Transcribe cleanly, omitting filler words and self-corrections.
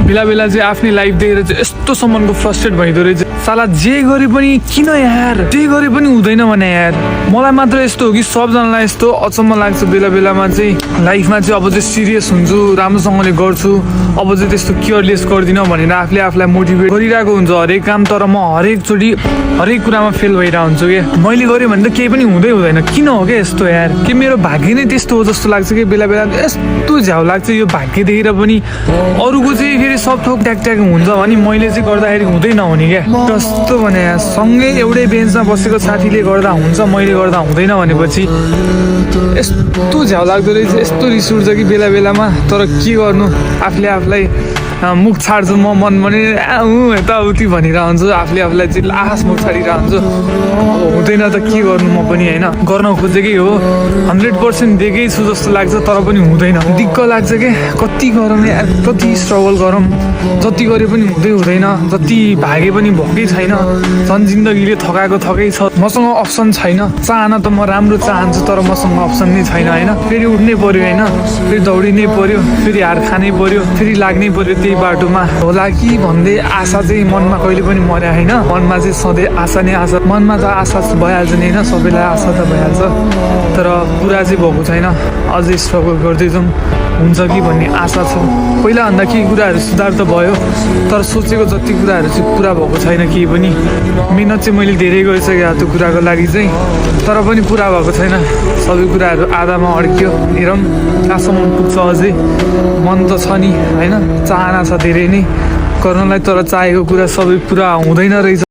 बेला बेला चाहिँ आफ्नै लाइफ देखेर चाहिँ यस्तोसम्मको फ्रस्ट्रेट भइदो रहेछ। साला जे गरे पनि किन यार, जे गरे पनि हुँदैन भने यार। मलाई मात्र यस्तो हो कि सबजनालाई यस्तो अचम्म लाग्छ बेला बेलामा चाहिँ लाइफमा चाहिँ अब चाहिँ सिरियस हुन्छु, राम्रोसँगले गर्छु, अब चाहिँ त्यस्तो केयरलेस गर्दिनँ भनेर आफूले आफूलाई मोटिभेट गरिरहेको हुन्छ हरेक काम। तर म हरेकचोटि हरेक कुरामा फेल भइरहेको हुन्छु क्या। मैले गरेँ भने त केही पनि हुँदैन, किन हो क्या यस्तो यार? के मेरो भाग्य नै त्यस्तो हो जस्तो लाग्छ कि बेला बेला यस्तो झ्याउ लाग्छ यो भाग्य देखेर पनि। अरूको चाहिँ फेरि सब थोक ट्याक हुन्छ भने मैले चाहिँ गर्दाखेरि हुँदैन हुने क्या। जस्तो भने सँगै एउटै बेन्चमा बसेको साथीले गर्दा हुन्छ, मैले गर्दा हुँदैन भनेपछि यस्तो झ्याउ लाग्दो रहेछ, यस्तो रिस उठ्छ कि बेला बेलामा। तर के गर्नु, आफूले आफूलाई मुख छाड्छु म, मन भने यताउति भनिरहन्छु, आफूले आफूलाई चाहिँ लास मुख छाडिरहन्छु। अब हुँदैन त के गर्नु, म पनि होइन गर्न खोजेकै हो, 100% दिएकै छु जस्तो लाग्छ, तर पनि हुँदैन। दिक्क लाग्छ क्या, कति गरौँ यार, कति स्ट्रगल गरौँ, जति गरे पनि हुँदैन, जति भागे पनि भएकै छैन। झन् जिन्दगीले थकाएको थकै छ, मसँग अप्सन छैन। चाहना त म राम्रो चाहन्छु, तर मसँग अप्सन नै छैन होइन। फेरि उठ्नै पर्यो होइन, फेरि दौडिनै पर्यो, फेरि हार खानै पर्यो, फेरि लाग्नै पर्यो त्यही बाटोमा होला कि भन्दै आशा चाहिँ मनमा कहिले पनि मर्या होइन। मनमा चाहिँ सधैँ आशा नै आशा, मनमा त आशा भइहाल्छ नि होइन, सबैलाई आशा त भइहाल्छ, तर पुरा चाहिँ भएको छैन। अझै स्ट्रगल गर्दै जाउँ, हुन्छ कि भन्ने आशा छ। पहिलाभन्दा केही कुराहरू सुधार त भयो, तर सोचेको जति कुराहरू चाहिँ पुरा भएको छैन केही पनि। मिहिनेत चाहिँ मैले धेरै गरिसकेँ त्यो कुराको लागि चाहिँ, तर पनि पुरा भएको छैन। सबै कुराहरू आधामा अड्कियो। हेरौँ कहाँसम्म पुग्छ अझै। मन त छ नि होइन, चाहना छ धेरै नै गर्नलाई, तर चाहेको कुरा सबै पुरा हुँदैन रहेछ।